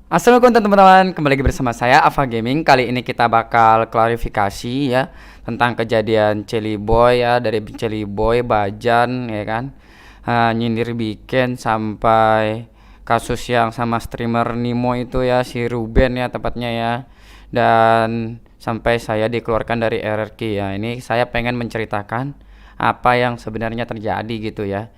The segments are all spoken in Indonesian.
Assalamualaikum teman-teman, kembali lagi bersama saya Ava Gaming. Kali ini kita bakal klarifikasi ya tentang kejadian Celi Boy ya, dari Celi Boy, Bajan ya kan, nyindir bikin sampai kasus yang sama streamer Nimo itu ya, si Ruben ya tepatnya ya, dan sampai saya dikeluarkan dari RRQ ya. Ini saya pengen menceritakan apa yang sebenarnya terjadi gitu ya.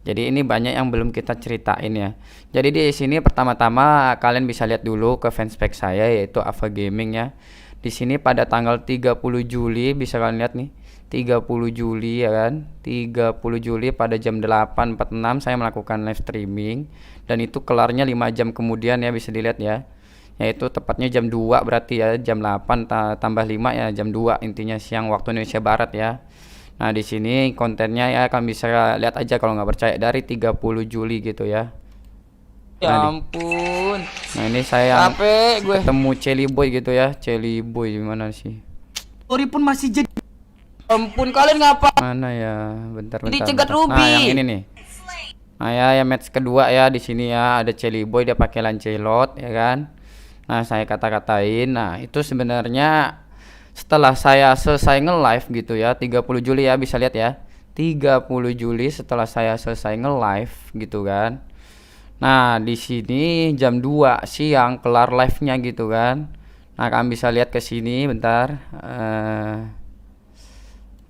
Jadi ini banyak yang belum kita ceritain ya. Jadi di sini pertama-tama kalian bisa lihat dulu ke fanspage saya, yaitu Ava Gaming ya. Di sini pada tanggal 30 Juli bisa kalian lihat nih. 30 Juli ya kan. 30 Juli pada jam 8.46 saya melakukan live streaming, dan itu kelarnya 5 jam kemudian ya, bisa dilihat ya. Yaitu tepatnya jam 2 berarti ya, jam 8 tambah 5 ya, jam 2 intinya siang waktu Indonesia Barat ya. Nah, di sini kontennya ya kalian bisa lihat aja kalau nggak percaya, dari 30 Juli gitu ya. Ya Nah, ampun, nah ini saya yang capek gue. ketemu Celi Boy gitu ya. Celi Boy gimana sih? Ori pun masih jadi. Ampun, kalian ngapa? Mana ya? Bentar Jadi bentar cegat bentar. Nah, yang Ruby. ini nih. Nah, ya match kedua ya, di sini ya ada Celi Boy, dia pakai Lancelot ya kan. Nah, saya kata-katain. Nah, itu sebenarnya setelah saya selesai nge-live gitu ya, 30 Juli ya, bisa lihat ya. 30 Juli setelah saya selesai nge-live gitu kan. Nah, di sini jam 2 siang kelar live-nya gitu kan. Nah, kalian bisa lihat ke sini bentar.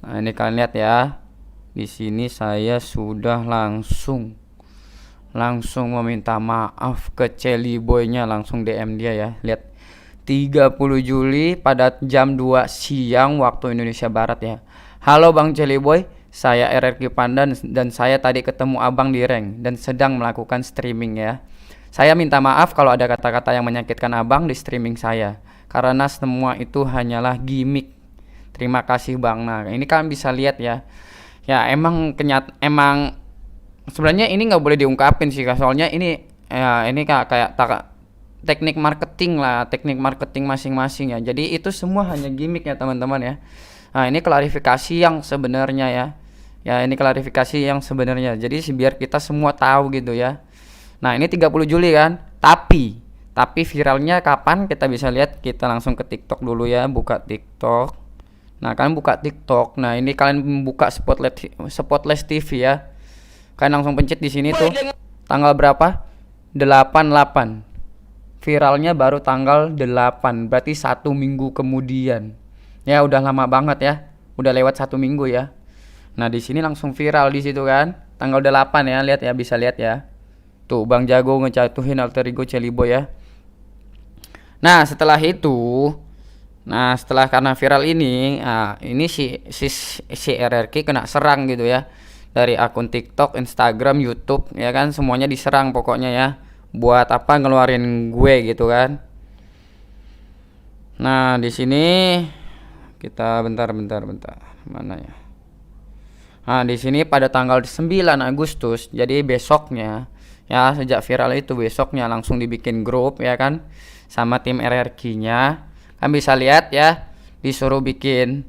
Nah, ini kalian lihat ya. Di sini saya sudah langsung meminta maaf ke Celi Boy-nya, langsung DM dia ya. Lihat, 30 Juli pada jam 2 siang waktu Indonesia Barat ya. Halo Bang Celi Boy, saya RRQ Pandan dan saya tadi ketemu Abang di rank dan sedang melakukan streaming ya. Saya minta maaf kalau ada kata-kata yang menyakitkan Abang di streaming saya, karena semua itu hanyalah gimmick. Terima kasih Bang. Nah, ini kalian bisa lihat ya. Ya emang emang sebenarnya ini nggak boleh diungkapin sih, soalnya ini ya ini kayak teknik marketing lah, teknik marketing masing-masing ya. Jadi itu semua hanya gimmick ya teman-teman ya. Nah, ini klarifikasi yang sebenarnya ya. Ya, ini klarifikasi yang sebenarnya. Jadi biar kita semua tahu gitu ya. Nah, ini 30 Juli kan. Tapi viralnya kapan kita bisa lihat, kita langsung ke TikTok dulu ya, buka TikTok. Nah, kalian buka TikTok. Nah, ini kalian buka Spotlight TV ya. Kalian langsung pencet di sini tuh. Tanggal berapa? 88. Viralnya baru tanggal 8. Berarti 1 minggu kemudian. Ya, udah lama banget ya. Udah lewat 1 minggu ya. Nah, di sini langsung viral di situ kan. Tanggal 8 ya, lihat ya, bisa lihat ya. Tuh, Bang Jago ngejatuhin alter ego Celi Boy ya. Nah, setelah karena viral ini, nah, ini si RRQ kena serang gitu ya. Dari akun TikTok, Instagram, YouTube ya kan, semuanya diserang pokoknya ya. Buat apa ngeluarin gue gitu kan. Nah, di sini kita bentar. Mana ya? Nah, di sini pada tanggal 9 Agustus, jadi besoknya ya, sejak viral itu besoknya langsung dibikin grup ya kan, sama tim RRQ-nya. Kan bisa lihat ya, disuruh bikin.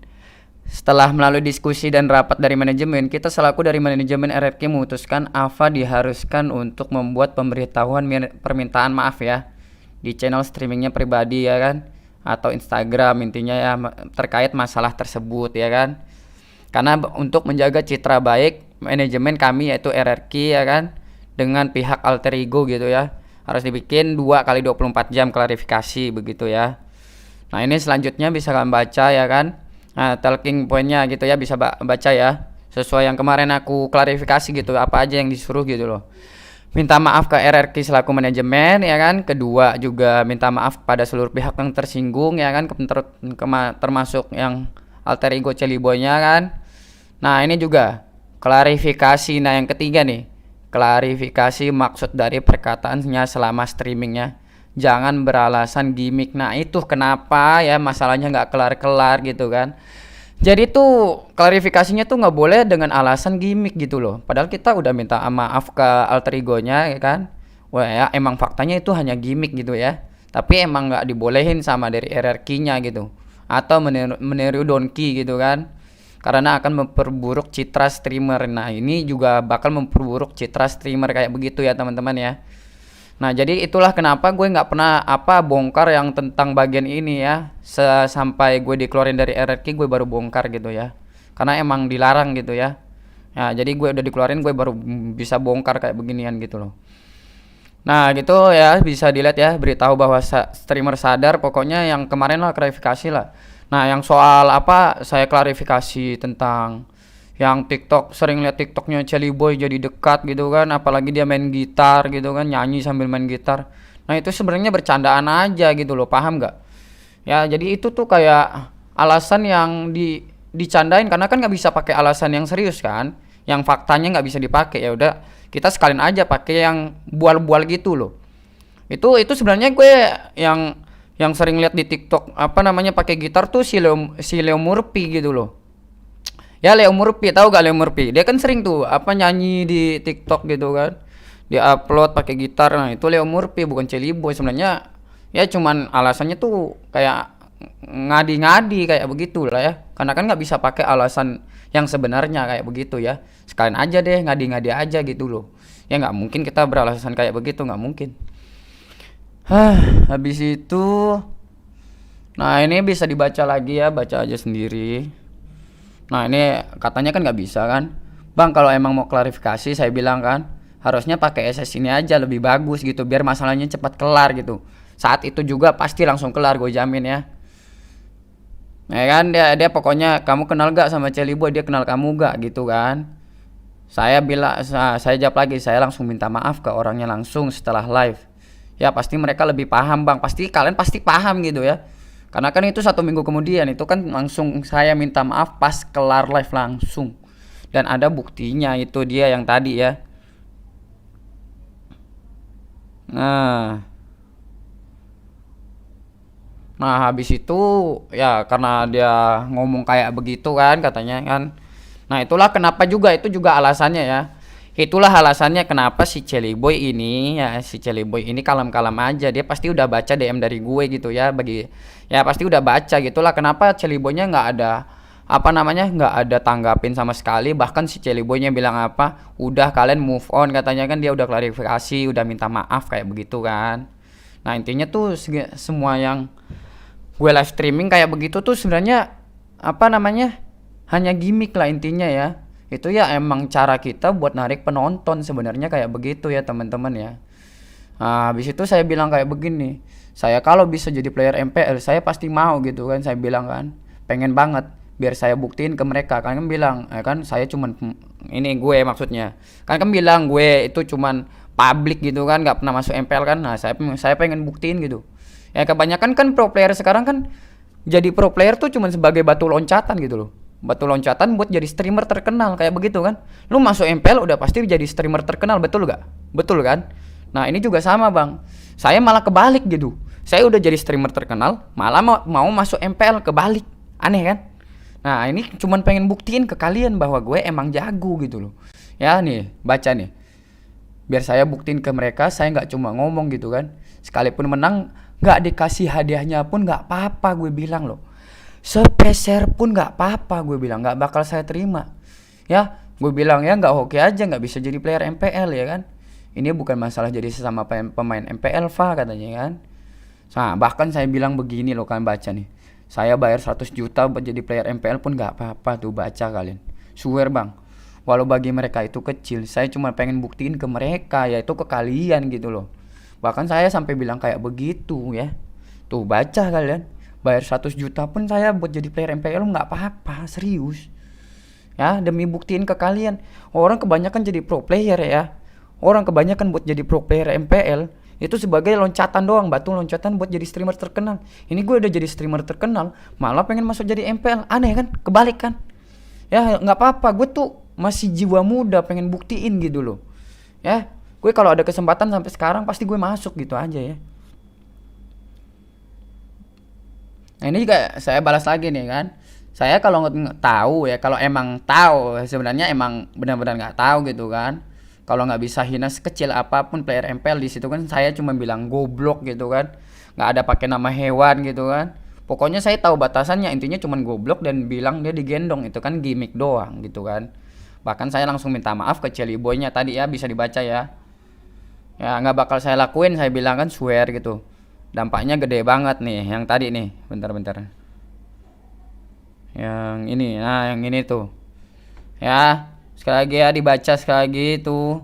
Setelah melalui diskusi dan rapat dari manajemen, kita selaku dari manajemen RRQ memutuskan Ava diharuskan untuk membuat pemberitahuan permintaan maaf ya di channel streamingnya pribadi ya kan, atau Instagram intinya ya, terkait masalah tersebut ya kan. Karena untuk menjaga citra baik manajemen kami yaitu RRQ ya kan, dengan pihak alter ego gitu ya, harus dibikin 2 kali 24 jam klarifikasi begitu ya. Nah, ini selanjutnya bisa kalian baca ya kan. Nah, talking pointnya gitu ya, bisa baca ya, sesuai yang kemarin aku klarifikasi gitu, apa aja yang disuruh gitu loh. Minta maaf ke RRQ selaku manajemen ya kan. Kedua juga minta maaf pada seluruh pihak yang tersinggung ya kan, termasuk yang alter ego Celi Boy-nya kan. Nah, ini juga klarifikasi. Nah, yang ketiga nih, klarifikasi maksud dari perkataannya selama streamingnya. Jangan beralasan gimmick. Nah, itu kenapa ya masalahnya nggak kelar-kelar gitu kan. Jadi tuh klarifikasinya tuh nggak boleh dengan alasan gimmick gitu loh. Padahal kita udah minta maaf ke alter egonya ya kan. Wah ya, emang faktanya itu hanya gimmick gitu ya. Tapi emang nggak dibolehin sama dari RRQ-nya gitu. Atau meniru Donkey gitu kan. Karena akan memperburuk citra streamer. Nah, ini juga bakal memperburuk citra streamer kayak begitu ya teman-teman ya. Nah, jadi itulah kenapa gue nggak pernah bongkar yang tentang bagian ini ya. Sampai gue dikeluarin dari RRQ gue baru bongkar gitu ya. Karena emang dilarang gitu ya. Nah, jadi gue udah dikeluarin gue baru bisa bongkar kayak beginian gitu loh. Nah, gitu ya, bisa dilihat ya, beritahu bahwa streamer sadar pokoknya yang kemarin lah klarifikasi lah. Nah, yang soal saya klarifikasi tentang yang TikTok, sering lihat TikToknya Celi Boy jadi dekat gitu kan, apalagi dia main gitar gitu kan, nyanyi sambil main gitar. Nah, itu sebenarnya bercandaan aja gitu loh, paham nggak? Ya, jadi itu tuh kayak alasan yang dicandain, karena kan nggak bisa pakai alasan yang serius kan, yang faktanya nggak bisa dipakai. Ya udah, kita sekalian aja pakai yang bual-bual gitu loh. Itu sebenarnya gue yang sering lihat di TikTok pakai gitar tuh si Leo Murphy gitu loh. Ya, Leo Murphy, tahu gak Leo Murphy? Dia kan sering tuh nyanyi di TikTok gitu kan. Dia upload pakai gitar. Nah, itu Leo Murphy bukan Celi Boy sebenarnya. Ya cuman alasannya tuh kayak ngadi-ngadi kayak begitu lah ya. Karena kan nggak bisa pakai alasan yang sebenarnya kayak begitu ya. Sekalian aja deh ngadi-ngadi aja gitu loh. Ya nggak mungkin kita beralasan kayak begitu, nggak mungkin. Habis itu, nah ini bisa dibaca lagi ya, baca aja sendiri. Nah, ini katanya kan nggak bisa kan, Bang. Kalau emang mau klarifikasi, saya bilang kan harusnya pakai SS ini aja lebih bagus gitu, biar masalahnya cepat kelar gitu. Saat itu juga pasti langsung kelar, gue jamin ya. Ya kan, dia pokoknya, kamu kenal gak sama Celi Boy, dia kenal kamu gak gitu kan. Saya jawab lagi, saya langsung minta maaf ke orangnya langsung setelah live. Ya pasti mereka lebih paham, Bang. Kalian pasti paham gitu ya. Karena kan itu 1 minggu kemudian, itu kan langsung saya minta maaf pas kelar live langsung. Dan ada buktinya, itu dia yang tadi ya. Nah, habis itu ya karena dia ngomong kayak begitu kan katanya kan. Nah, itulah kenapa juga, itu juga alasannya ya. Itulah alasannya kenapa si Celi Boy ini kalem-kalem aja. Dia pasti udah baca DM dari gue gitu ya, pasti udah baca. Gitulah kenapa Celi Boy-nya nggak ada tanggapin sama sekali. Bahkan si Celi Boy-nya bilang udah kalian move on, katanya kan dia udah klarifikasi, udah minta maaf kayak begitu kan. Nah, intinya tuh semua yang gue live streaming kayak begitu tuh sebenarnya hanya gimmick lah intinya ya. Itu ya emang cara kita buat narik penonton sebenarnya kayak begitu ya teman-teman ya. Nah, habis itu saya bilang kayak begini, saya kalau bisa jadi player MPL saya pasti mau gitu kan. Saya bilang kan pengen banget, biar saya buktiin ke mereka. Kan bilang kan saya cuman ini, gue maksudnya kan bilang gue itu cuman public gitu kan, nggak pernah masuk MPL kan. Nah, saya pengen buktiin gitu ya. Kebanyakan kan pro player sekarang kan jadi pro player tuh cuman sebagai batu loncatan gitu loh. Batu loncatan buat jadi streamer terkenal kayak begitu kan. Lu masuk MPL udah pasti jadi streamer terkenal, betul gak? Betul kan? Nah, ini juga sama, Bang. Saya malah kebalik gitu. Saya udah jadi streamer terkenal, malah mau masuk MPL, kebalik. Aneh kan? Nah, ini cuman pengen buktiin ke kalian bahwa gue emang jago gitu loh. Ya nih, baca nih. Biar saya buktiin ke mereka, saya nggak cuma ngomong gitu kan. Sekalipun menang, nggak dikasih hadiahnya pun nggak apa-apa, gue bilang loh. Sepeser pun nggak apa-apa, gue bilang, nggak bakal saya terima. Ya, gue bilang ya nggak oke aja, nggak bisa jadi player MPL ya kan. Ini bukan masalah jadi sesama pemain MPL, katanya kan. Nah, bahkan saya bilang begini loh, kalian baca nih. Saya bayar 100 juta buat jadi player MPL pun nggak apa-apa, tuh baca kalian. Swear, Bang. Walau bagi mereka itu kecil, saya cuma pengen buktiin ke mereka, yaitu ke kalian gitu loh. Bahkan saya sampai bilang kayak begitu ya. Tuh baca kalian. Bayar 100 juta pun saya buat jadi player MPL nggak apa-apa, serius. Ya, demi buktiin ke kalian. Orang kebanyakan jadi pro player ya. Orang kebanyakan buat jadi pro player MPL itu sebagai loncatan doang, batu loncatan buat jadi streamer terkenal. Ini gue udah jadi streamer terkenal, malah pengen masuk jadi MPL. Aneh kan? Kebalik kan? Ya, nggak apa-apa, gue tuh masih jiwa muda, pengen buktiin gitu loh. Ya, gue kalau ada kesempatan sampai sekarang pasti gue masuk gitu aja ya. Nah, ini juga saya balas lagi nih kan. Saya kalau nggak tahu ya, kalau emang tahu sebenarnya emang benar-benar nggak tahu gitu kan. Kalau nggak bisa hina sekecil apapun player MPL di situ kan, saya cuma bilang goblok gitu kan. Nggak ada pakai nama hewan gitu kan. Pokoknya saya tahu batasannya, intinya cuma goblok dan bilang dia digendong, itu kan gimmick doang gitu kan. Bahkan saya langsung minta maaf ke Celi Boy-nya tadi ya, bisa dibaca ya. Ya nggak bakal saya lakuin, saya bilang kan, swear gitu. Dampaknya gede banget nih yang tadi nih. Bentar-bentar. Yang ini, nah yang ini tuh. Ya, sekali lagi ya, dibaca sekali lagi itu.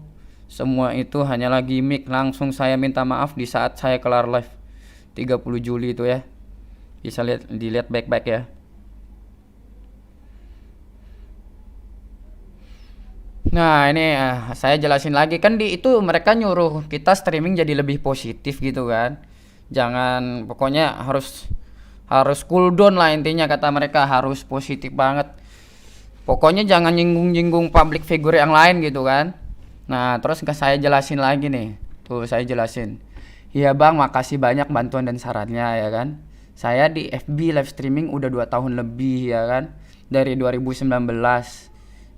Semua itu hanyalah gimmick. Langsung saya minta maaf di saat saya kelar live 30 Juli itu ya. Bisa dilihat baik-baik ya. Nah ini saya jelasin lagi kan, di itu mereka nyuruh kita streaming jadi lebih positif gitu kan. Jangan, pokoknya harus harus cool down lah intinya, kata mereka harus positif banget. Pokoknya jangan nyinggung-nyinggung public figure yang lain gitu kan. Nah terus saya jelasin lagi nih. Tuh saya jelasin. Iya bang, makasih banyak bantuan dan sarannya ya kan. Saya di FB live streaming udah 2 tahun lebih ya kan. Dari 2019.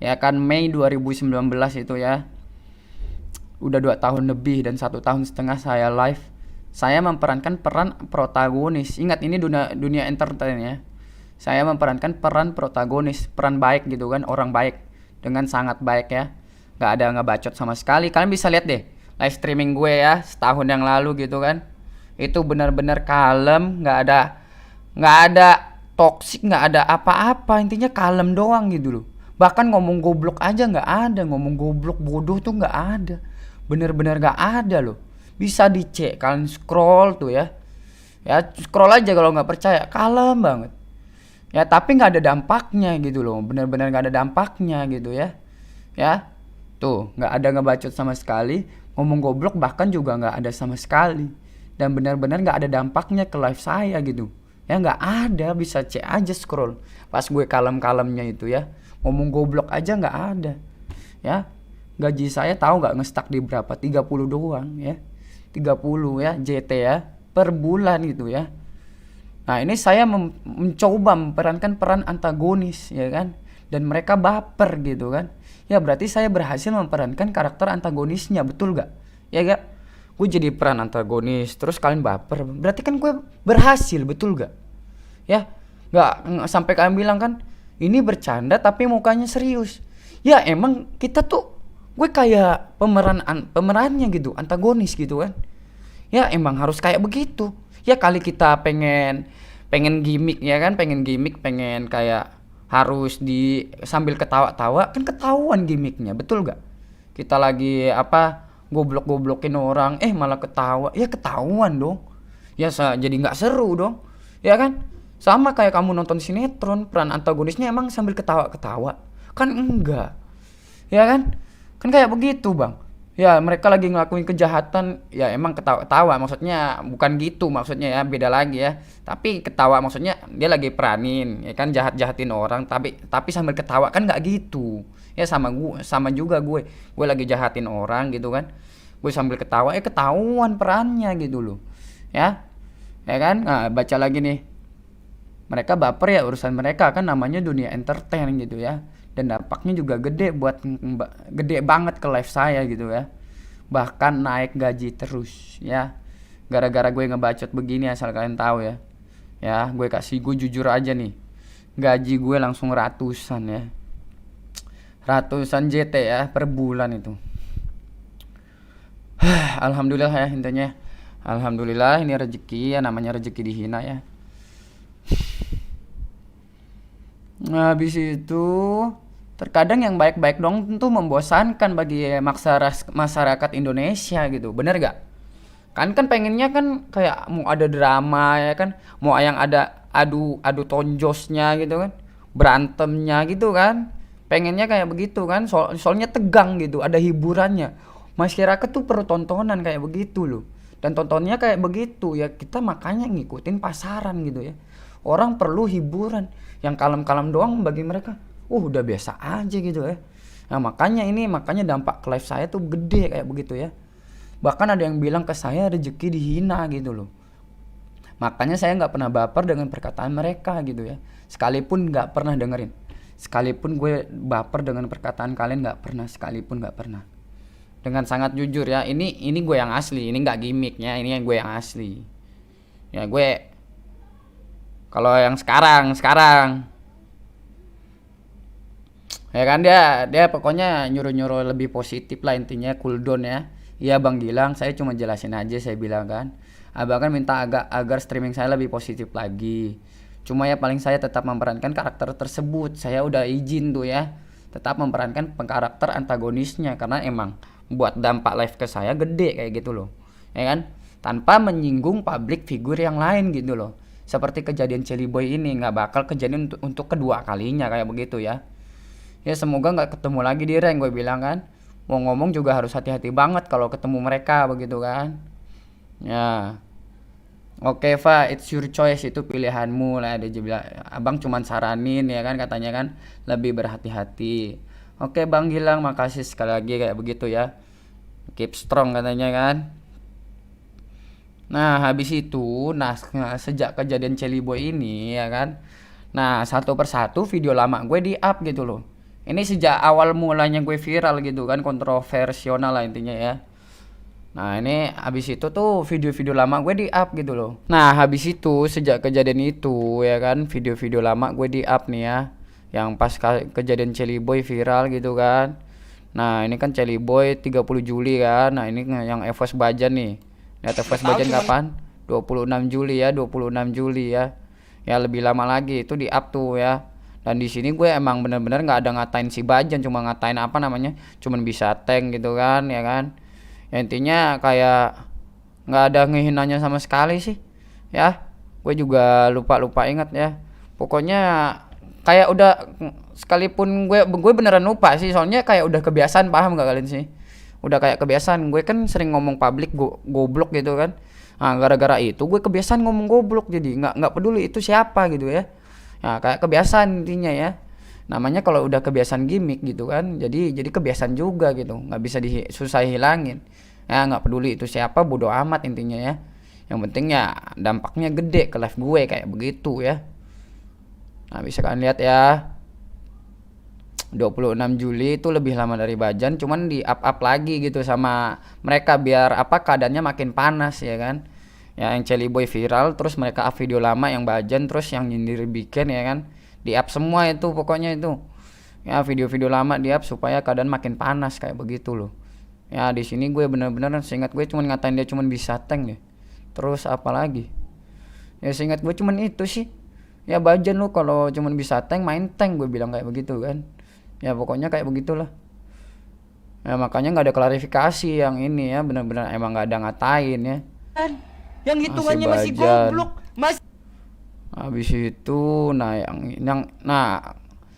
Ya kan, Mei 2019 itu ya. Udah 2 tahun lebih dan 1,5 tahun saya live. Saya memerankan peran protagonis. Ingat, ini dunia entertain ya. Saya memerankan peran protagonis, peran baik gitu kan, orang baik, dengan sangat baik ya. Nggak ada ngebacot sama sekali. Kalian bisa lihat deh live streaming gue ya setahun yang lalu gitu kan. Itu benar-benar kalem, nggak ada toksik, nggak ada apa-apa, intinya kalem doang gitu loh. Bahkan ngomong goblok aja nggak ada, ngomong goblok bodoh tuh nggak ada, bener-bener nggak ada loh. Bisa dicek, kalian scroll tuh ya, scroll aja kalau nggak percaya, kalem banget ya. Tapi nggak ada dampaknya gitu loh, bener-bener nggak ada dampaknya gitu ya. Ya tuh, nggak ada ngebacot sama sekali, ngomong goblok bahkan juga nggak ada sama sekali, dan benar-benar nggak ada dampaknya ke live saya gitu ya. Nggak ada, bisa cek aja scroll pas gue kalem-kalemnya itu ya. Ngomong goblok aja nggak ada ya. Gaji saya tahu nggak ngestak di berapa? 30 doang ya, 30 ya JT ya per bulan gitu ya. Nah ini saya mencoba memerankan peran antagonis ya kan, dan mereka baper gitu kan. Ya berarti saya berhasil memerankan karakter antagonisnya, betul gak? Ya gak? Gue jadi peran antagonis terus kalian baper, berarti kan gue berhasil, betul gak? Ya nggak sampai kalian bilang kan ini bercanda tapi mukanya serius. Ya emang kita tuh, gue kayak pemerannya gitu, antagonis gitu kan. Ya emang harus kayak begitu. Ya kali kita pengen gimmick ya kan, pengen kayak harus di sambil ketawa-tawa kan, ketahuan gimmicknya, betul gak? Kita lagi apa, goblok-goblokin orang malah ketawa, ya ketahuan dong. Ya jadi nggak seru dong ya kan. Sama kayak kamu nonton sinetron, peran antagonisnya emang sambil ketawa-ketawa kan, enggak ya kan. Kan kayak begitu bang. Ya mereka lagi ngelakuin kejahatan, ya emang ketawa-ketawa, maksudnya bukan gitu maksudnya ya, beda lagi ya. Tapi ketawa maksudnya dia lagi peranin ya kan, jahatin orang, tapi sambil ketawa kan, nggak gitu ya. Sama juga gue lagi jahatin orang gitu kan, gue sambil ketawa, ketahuan perannya gitu loh ya kan. Nah baca lagi nih, mereka baper ya, urusan mereka kan, namanya dunia entertain gitu ya. Dan dampaknya juga gede banget ke live saya gitu ya. Bahkan naik gaji terus ya, gara-gara gue ngebacot begini, asal kalian tahu ya. Ya gue jujur aja nih, gaji gue langsung ratusan ya, ratusan JT ya per bulan itu. Alhamdulillah ya intinya, alhamdulillah ini rezeki ya, namanya rezeki dihina ya. Nah, habis itu terkadang yang baik-baik dong tentu membosankan bagi masyarakat Indonesia gitu, bener gak? Kan pengennya kan kayak mau ada drama ya kan, mau yang ada adu tonjosnya gitu kan, berantemnya gitu kan. Pengennya kayak begitu kan, soalnya tegang gitu, ada hiburannya. Masyarakat tuh perlu tontonan kayak begitu loh. Dan tontonnya kayak begitu ya, kita makanya ngikutin pasaran gitu ya. Orang perlu hiburan, yang kalem-kalem doang bagi mereka udah biasa aja gitu ya. Nah makanya dampak ke live saya tuh gede kayak begitu ya. Bahkan ada yang bilang ke saya rezeki dihina gitu loh. Makanya saya nggak pernah baper dengan perkataan mereka gitu ya. Sekalipun nggak pernah dengerin. Sekalipun gue baper dengan perkataan kalian, nggak pernah, sekalipun nggak pernah. Dengan sangat jujur ya, ini gue yang asli, ini nggak gimmicknya, ini yang gue yang asli. Ya gue, kalau yang sekarang ya kan, dia pokoknya nyuruh lebih positif lah intinya, cool down ya. Iya Bang Gilang, saya cuma jelasin aja, saya bilang kan. Abang kan minta agar streaming saya lebih positif lagi. Cuma ya paling saya tetap memerankan karakter tersebut. Saya udah izin tuh ya. Tetap memerankan karakter antagonisnya karena emang buat dampak live ke saya gede kayak gitu loh. Ya kan? Tanpa menyinggung public figure yang lain gitu loh. Seperti kejadian Celi Boy ini nggak bakal kejadian untuk kedua kalinya kayak begitu ya. Ya semoga nggak ketemu lagi di rank, gue bilang kan. Mau ngomong juga harus hati-hati banget kalau ketemu mereka begitu kan. Ya. Oke Fa, it's your choice, itu pilihanmu lah, dia bilang. Abang cuman saranin ya kan, katanya kan lebih berhati-hati. Oke Bang Gilang, makasih sekali lagi kayak begitu ya. Keep strong katanya kan. Nah habis itu, sejak kejadian Celi Boy ini ya kan. Nah satu persatu video lama gue di up gitu loh. Ini sejak awal mulanya gue viral gitu kan, kontroversial lah intinya ya. Nah ini habis itu tuh video-video lama gue di up gitu loh. Nah habis itu sejak kejadian itu ya kan, video-video lama gue di up nih ya. Yang pas kejadian Celi Boy viral gitu kan. Nah ini kan Celi Boy 30 Juli kan. Nah ini yang EVOS Bajan nih. Lihat EVOS Bajan kapan? 26 Juli ya, 26 Juli ya. Ya lebih lama lagi itu di up tuh ya. Dan di sini gue emang bener-bener nggak ada ngatain si Bajan, cuma ngatain apa namanya, cuman bisa tank gitu kan ya kan. Ya intinya kayak nggak ada ngehinanya sama sekali sih ya. Gue juga lupa ingat ya. Pokoknya kayak udah, sekalipun gue beneran lupa sih, soalnya kayak udah kebiasaan, paham gak kalian sih? Udah kayak kebiasaan, gue kan sering ngomong publik goblok gitu kan. Nah gara-gara itu gue kebiasaan ngomong goblok, jadi nggak peduli itu siapa gitu ya. Nah kayak kebiasaan intinya ya. Namanya kalau udah kebiasaan gimmick gitu kan, jadi kebiasaan juga gitu, nggak bisa susah hilangin ya. Nggak peduli itu siapa, bodo amat intinya ya. Yang penting ya dampaknya gede ke live gue kayak begitu ya. Nah bisa kalian lihat ya, 26 Juli itu lebih lama dari Bajan, cuman di up lagi gitu sama mereka biar apa, keadaannya makin panas ya kan. Ya yang Celi Boy viral, terus mereka up video lama yang Bajan, terus yang nyindir bikin ya kan, di up semua itu pokoknya itu ya. Video-video lama di up supaya keadaan makin panas kayak begitu loh ya. Di sini gue bener-bener seingat gue cuman ngatain dia cuman bisa tank deh. Terus apa lagi ya, seingat gue cuman itu sih ya. Bajan lu kalau cuman bisa tank, main tank, gue bilang kayak begitu kan ya. Pokoknya kayak begitulah ya. Makanya nggak ada klarifikasi yang ini ya, bener-bener emang nggak ada ngatain ya. Yang hitungannya masih goblok, masih. Habis itu nah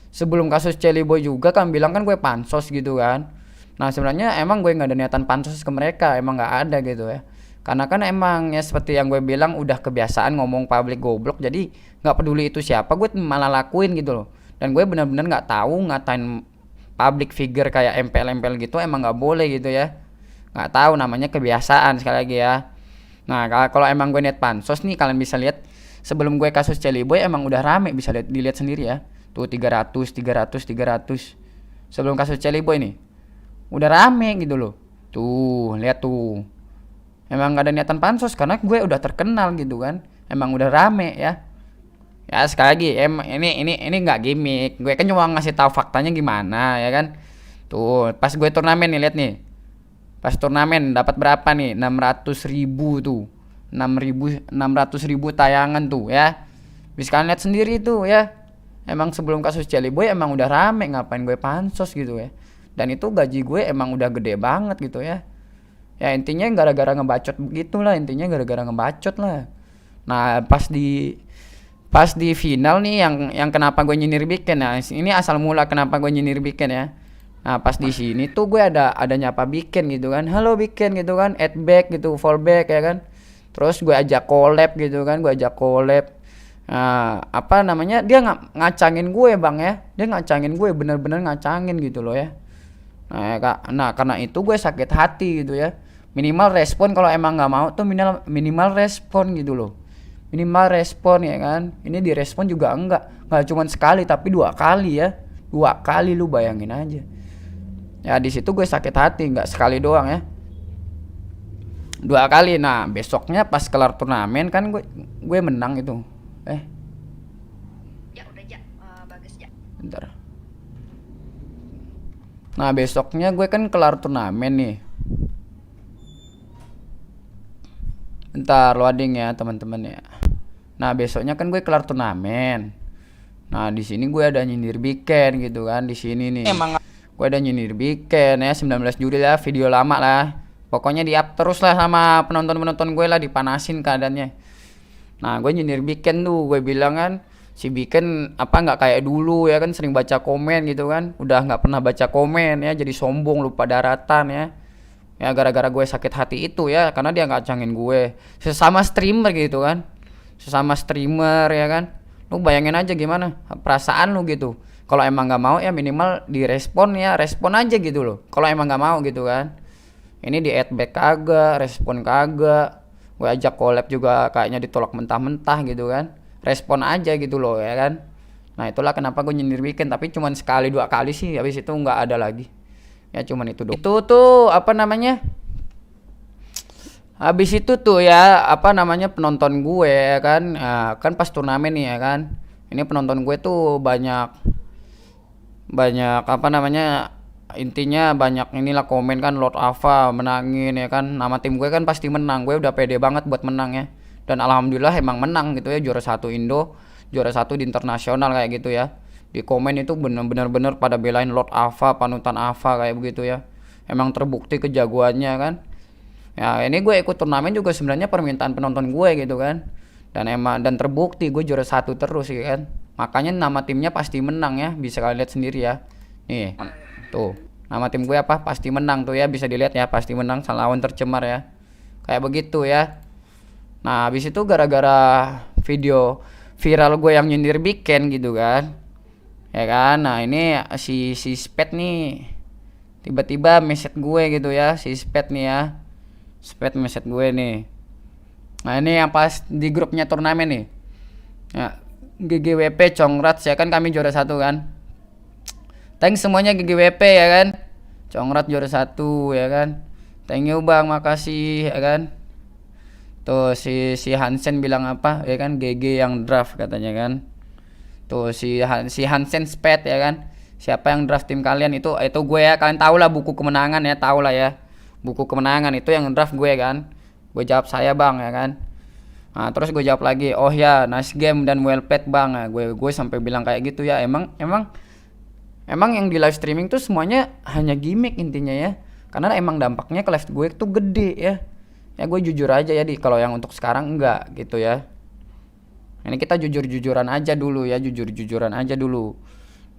sebelum kasus Celi Boy juga kan bilang kan gue pansos gitu kan. Nah sebenarnya emang gue nggak ada niatan pansos ke mereka, emang nggak ada gitu ya. Karena kan emang ya seperti yang gue bilang, udah kebiasaan ngomong public goblok, jadi nggak peduli itu siapa, gue malah lakuin gitu loh. Dan gue benar-benar nggak tahu ngatain public figure kayak MPL gitu emang nggak boleh gitu ya. Nggak tahu, namanya kebiasaan sekali lagi ya. Nah kalau emang gue niat pansos nih, kalian bisa lihat sebelum gue kasus Celi Boy emang udah rame, bisa dilihat sendiri ya. Tuh 300. Sebelum kasus Celi Boy nih udah rame gitu loh. Tuh lihat tuh. Emang gak ada niatan pansos karena gue udah terkenal gitu kan. Emang udah rame ya. Ya sekali lagi ini nggak gimmick. Gue kan cuma ngasih tahu faktanya gimana ya kan. Tuh pas gue turnamen nih, lihat nih. Pas turnamen dapat berapa nih? 600.000 tuh. 600.000 tayangan tuh ya. Bisa kalian lihat sendiri tuh ya. Emang sebelum kasus Celi Boy emang udah rame, ngapain gue pansos gitu ya. Dan itu gaji gue emang udah gede banget gitu ya. Ya intinya gara-gara ngebacot begitulah, intinya gara-gara ngebacot lah. Nah pas di final nih yang kenapa gue nyindir bikin. Nah ini asal mula kenapa gue nyindir bikin ya. Nah pas di sini tuh gue ada nyapa bikin gitu kan, halo bikin gitu kan, add back gitu, fallback ya kan. Terus gue ajak collab gitu kan, nah apa namanya, dia ngacangin gue bang ya, dia ngacangin gue, bener-bener ngacangin gitu loh ya. Nah karena itu gue sakit hati gitu ya. Minimal respon, kalau emang nggak mau tuh minimal respon gitu loh, minimal respon ya kan. Ini direspon juga nggak cuman sekali tapi 2 kali ya, 2 kali, lu bayangin aja. Ya di situ gue sakit hati, nggak sekali doang ya, 2 kali. Nah besoknya pas kelar turnamen kan gue menang itu. Ya udah ya, bagus ya. Bentar. Nah besoknya gue kan kelar turnamen nih. Bentar loading ya teman-teman ya. Nah besoknya kan gue kelar turnamen. Nah di sini gue ada nyindir bikin gitu kan di sini nih. Emang Gue ada nyindir bikin ya 19 Juli lah, video lama lah. Pokoknya di up terus lah sama penonton-penonton gue lah, dipanasin keadaannya. Nah gue nyindir bikin tuh, gue bilang kan si bikin apa nggak kayak dulu ya kan, sering baca komen gitu kan, udah nggak pernah baca komen ya, jadi sombong, lupa daratan ya. Ya gara-gara gue sakit hati itu ya, karena dia nggak cangin gue sesama streamer gitu kan, sesama streamer ya kan. Lu bayangin aja gimana perasaan lu gitu. Kalau emang nggak mau ya minimal direspon ya, respon aja gitu loh. Kalau emang nggak mau gitu kan. Ini di add back kagak, respon kagak. Gue ajak collab juga kayaknya ditolak mentah-mentah gitu kan. Respon aja gitu loh ya kan. Nah itulah kenapa gue nyindir bikin, tapi cuman sekali dua kali sih, habis itu nggak ada lagi. Ya cuman itu doang. Itu tuh apa namanya? Habis itu tuh ya apa namanya penonton gue ya kan. Nah, kan pas turnamen nih ya kan. Ini penonton gue tuh banyak apa namanya, intinya banyak inilah komen kan, Lord Ava menangin ya kan, nama tim gue kan pasti menang, gue udah pede banget buat menang ya, dan alhamdulillah emang menang gitu ya, juara 1 Indo, juara 1 di internasional kayak gitu ya. Di komen itu bener-bener pada belain Lord Ava, panutan Ava kayak begitu ya, emang terbukti kejagoannya kan. Ya ini gue ikut turnamen juga sebenarnya permintaan penonton gue gitu kan, dan terbukti gue juara 1 terus ya kan, makanya nama timnya pasti menang ya, bisa kalian lihat sendiri ya. Nih tuh nama tim gue apa, pasti menang tuh ya, bisa dilihat ya, pasti menang lawan tercemar ya, kayak begitu ya. Nah habis itu gara-gara video viral gue yang nyindir bikin gitu kan ya kan. Nah ini si Spet nih tiba-tiba message gue gitu ya, si Spet nih ya, Spet message gue nih. Nah ini yang pas di grupnya turnamen nih ya, GGWP Congrats ya kan, kami juara 1 kan. Thanks semuanya GGWP ya kan, Congrats juara 1 ya kan. Thank you bang, makasih ya kan. Tuh si Hansen bilang apa ya kan, GG yang draft katanya kan. Tuh si Hansen Spet ya kan, siapa yang draft tim kalian, itu gue ya, kalian tahu lah buku kemenangan ya, tahu lah ya buku kemenangan itu yang draft gue kan. Gue jawab saya bang ya kan. Nah terus gue jawab lagi, oh ya nice game dan well played bang. Nah, gue sampai bilang kayak gitu ya. Emang yang di live streaming tuh semuanya hanya gimmick intinya ya, karena emang dampaknya ke live gue tuh gede ya. Ya gue jujur aja ya, kalau yang untuk sekarang enggak gitu ya. Ini kita jujur-jujuran aja dulu ya, jujur-jujuran aja dulu.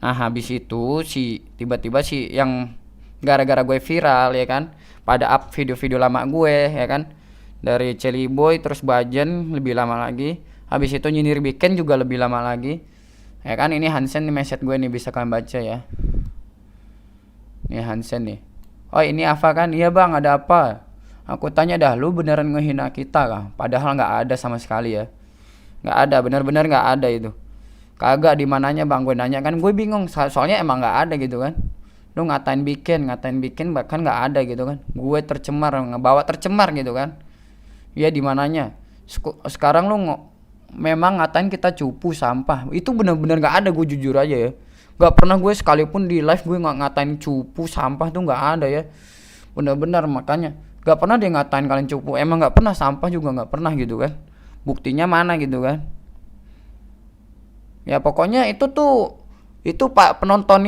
Nah habis itu tiba-tiba yang gara-gara gue viral ya kan, pada up video-video lama gue ya kan, dari Celiboy terus Bajen lebih lama lagi, habis itu nyindir bikin juga lebih lama lagi ya kan. Ini Hansen nih message gue nih, bisa kalian baca ya. Nih Hansen nih, oh ini Ava kan, iya bang ada apa, aku tanya dah, lu beneran ngehina kita kah? Padahal nggak ada sama sekali ya, nggak ada, bener-bener nggak ada itu. Kagak, di mananya bang, gue nanya kan, gue bingung soalnya emang nggak ada gitu kan. Lu ngatain bikin bahkan nggak ada gitu kan, gue tercemar, ngebawa tercemar gitu kan. Ya di mananya sekarang lu memang ngatain kita cupu sampah, itu bener-bener nggak ada, gue jujur aja ya, nggak pernah gue sekalipun di live gue nggak ngatain cupu sampah tuh nggak ada ya, bener-bener. Makanya nggak pernah dia ngatain kalian cupu, emang nggak pernah, sampah juga nggak pernah gitu kan, buktinya mana gitu kan. Ya pokoknya itu pak penonton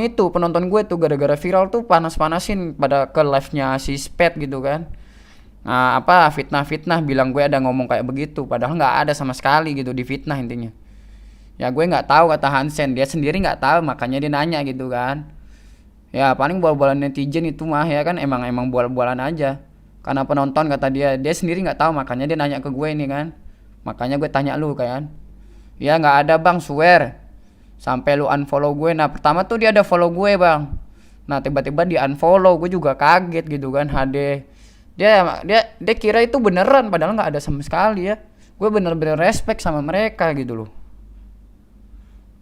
gue tuh gara-gara viral tuh panas-panasin pada ke live-nya si Spet gitu kan. Nah apa fitnah bilang gue ada ngomong kayak begitu, padahal nggak ada sama sekali gitu, di fitnah intinya. Ya gue nggak tahu, kata Hansen, dia sendiri nggak tahu, makanya dia nanya gitu kan. Ya paling bola-bola netizen itu mah ya kan, emang bola-bolaan aja, karena penonton kata dia sendiri nggak tahu, makanya dia nanya ke gue ini kan. Makanya gue tanya lu kan. Ya nggak ada bang, swear, sampai lu unfollow gue. Nah pertama tuh dia ada follow gue bang, nah tiba-tiba di unfollow, gue juga kaget gitu kan. HD dia kira itu beneran, padahal nggak ada sama sekali ya. Gue bener-bener respect sama mereka gitu loh.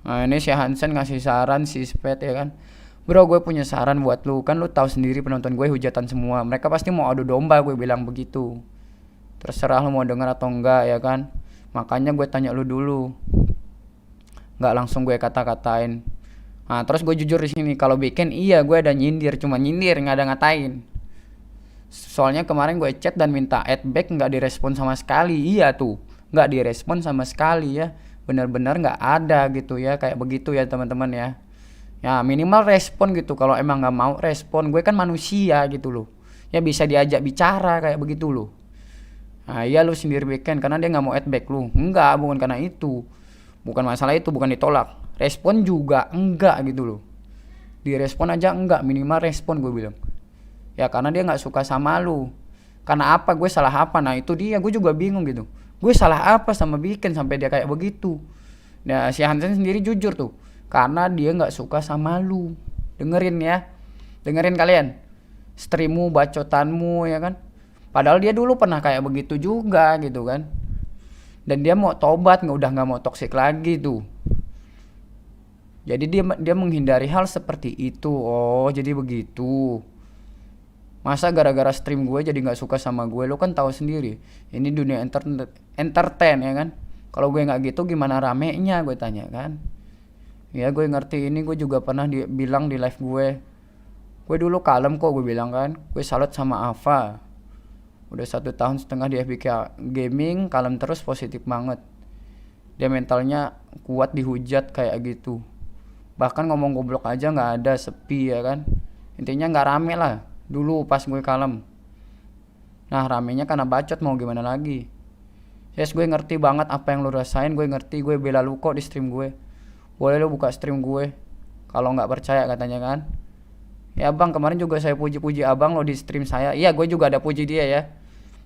Nah ini si Hansen ngasih saran si Spet ya kan, bro gue punya saran buat lu, kan lu tahu sendiri penonton gue hujatan semua, mereka pasti mau adu domba, gue bilang begitu. Terserah lu mau denger atau enggak ya kan, makanya gue tanya lu dulu, nggak langsung gue kata-katain. Nah terus gue jujur di sini, kalau bikin iya gue ada nyindir, cuma nyindir nggak ada ngatain. Soalnya kemarin gue chat dan minta add back nggak direspon sama sekali. Iya tuh, nggak direspon sama sekali ya. Benar-benar nggak ada gitu ya, kayak begitu ya teman-teman ya. Ya minimal respon gitu. Kalau emang nggak mau respon, gue kan manusia gitu loh. Ya bisa diajak bicara kayak begitu loh. Nah iya lu sendiri bikin karena dia nggak mau add back lu. Enggak, bukan karena itu. Bukan masalah itu, bukan ditolak. Respon juga enggak gitu loh. Direspon aja enggak, minimal respon gue bilang. Ya karena dia nggak suka sama lu. Karena apa, gue salah apa? Nah itu dia, gue juga bingung gitu. Gue salah apa sama bikin sampai dia kayak begitu. Nah si Hansen sendiri jujur tuh, karena dia nggak suka sama lu. Dengerin ya, dengerin kalian streammu, bacotanmu ya kan. Padahal dia dulu pernah kayak begitu juga gitu kan. Dan dia mau tobat, udah nggak mau toksik lagi tuh. Jadi dia menghindari hal seperti itu. Oh jadi begitu. Masa gara-gara stream gue jadi nggak suka sama gue? Lo kan tahu sendiri. Ini dunia entertain ya kan. Kalau gue nggak gitu gimana ramenya, gue tanya kan. Ya gue ngerti, ini gue juga pernah bilang di live gue. Gue dulu kalem kok, gue bilang kan. Gue salut sama Ava. Udah 1,5 tahun di FBK Gaming, kalem terus, positif banget. Dia mentalnya kuat dihujat kayak gitu. Bahkan ngomong goblok aja nggak ada, sepi ya kan. Intinya nggak rame lah dulu pas gue kalem. Nah ramenya karena bacot, mau gimana lagi. Yes, gue ngerti banget apa yang lu rasain. Gue ngerti, gue bela lu kok di stream gue. Boleh lu buka stream gue kalau nggak percaya katanya kan. Ya bang, kemarin juga saya puji-puji abang lo di stream saya. Iya, gue juga ada puji dia ya.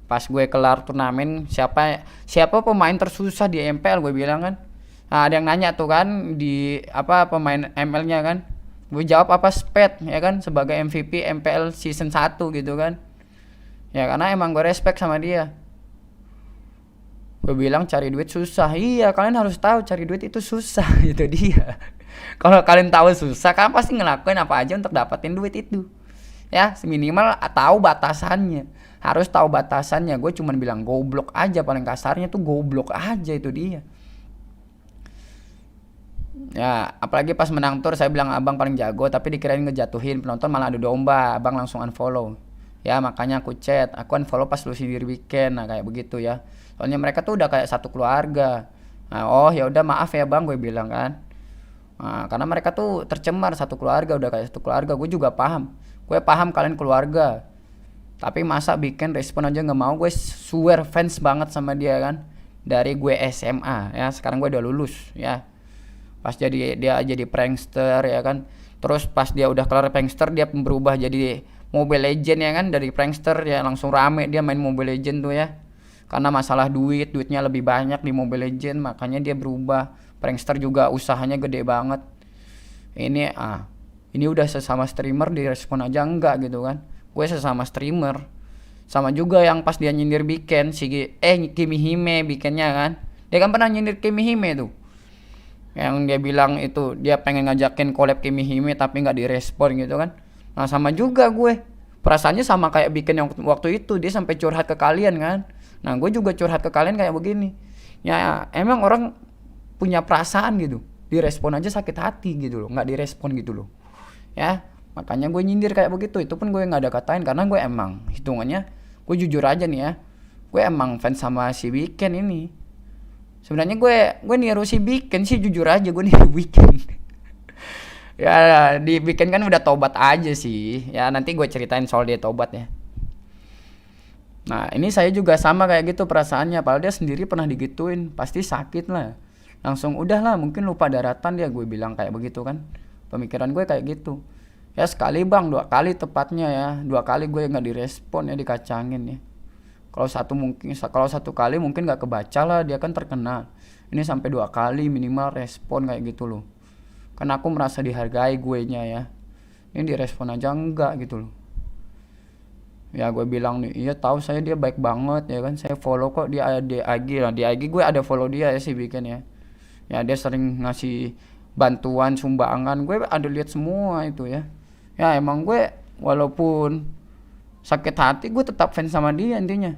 Pas gue kelar turnamen, siapa pemain tersusah di MPL, gue bilang kan. Nah ada yang nanya tuh kan di apa pemain ML-nya kan. Gue jawab apa, Sped ya kan, sebagai MVP MPL season 1 gitu kan. Ya karena emang gue respect sama dia. Gue bilang cari duit susah. Iya, kalian harus tahu cari duit itu susah. Itu dia. Kalau kalian tahu susah, kalian pasti ngelakuin apa aja untuk dapetin duit itu. Ya minimal tahu batasannya. Harus tahu batasannya. Gue cuman bilang goblok aja, paling kasarnya tuh goblok aja, itu dia. Ya apalagi pas menang tur saya bilang abang paling jago, tapi dikirain ngejatuhin penonton, malah adu domba. Abang langsung unfollow. Ya makanya aku chat, aku unfollow pas lu sendiri weekend. Nah kayak begitu ya. Soalnya mereka tuh udah kayak satu keluarga. Nah oh ya udah, maaf ya bang, gue bilang kan. Nah, karena mereka tuh tercemar, satu keluarga, udah kayak satu keluarga. Gue juga paham. Gue paham kalian keluarga. Tapi masa bikin respon aja nggak mau. Gue swear fans banget sama dia kan. Dari gue SMA ya, sekarang gue udah lulus ya. Pas dia jadi prankster ya kan. Terus pas dia udah kelar prankster, dia berubah jadi Mobile Legend ya kan. Dari prankster ya langsung rame dia main Mobile Legend tuh ya. Karena masalah duitnya lebih banyak di Mobile Legend, makanya dia berubah. Prankster juga usahanya gede banget. Ini udah sesama streamer direspon aja enggak gitu kan. Gue sesama streamer. Sama juga yang pas dia nyindir bikin Kimi Hime bikinnya kan. Dia kan pernah nyindir Kimi Hime tuh. Yang dia bilang itu dia pengen ngajakin collab Kimi Hime tapi nggak direspon gitu kan. Nah sama juga gue, perasaannya sama kayak bikin yang waktu itu. Dia sampai curhat ke kalian kan. Nah gue juga curhat ke kalian kayak begini. Ya emang orang punya perasaan gitu, direspon aja sakit hati gitu loh, nggak direspon gitu loh ya. Makanya gue nyindir kayak begitu. Itu pun gue nggak ada katain karena gue emang hitungannya, gue jujur aja nih ya, gue emang fans sama si Weekend ini. Sebenarnya gue niru si Weekend sih, jujur aja gue niru Weekend. Ya di Weekend kan udah tobat aja sih ya, nanti gue ceritain soal dia tobat ya. Nah ini saya juga sama kayak gitu perasaannya, padahal dia sendiri pernah digituin, pasti sakit lah. Langsung udahlah, mungkin lupa daratan dia, gue bilang kayak begitu kan. Pemikiran gue kayak gitu. Ya sekali bang, 2 kali tepatnya ya. 2 kali gue nggak direspon ya, dikacangin ya. Kalau satu kali mungkin nggak kebaca lah, dia kan terkenal. Ini sampai 2 kali minimal respon kayak gitu loh. Karena aku merasa dihargai gue nya ya. Ini direspon aja enggak gitu loh. Ya gue bilang nih, iya tahu saya dia baik banget ya kan. Saya follow kok dia di IG lah. Di IG gue ada follow dia ya, sih bikin ya. Ya dia sering ngasih bantuan sumbangan, gue ada lihat semua itu ya. Ya emang gue walaupun sakit hati, gue tetap fans sama dia intinya.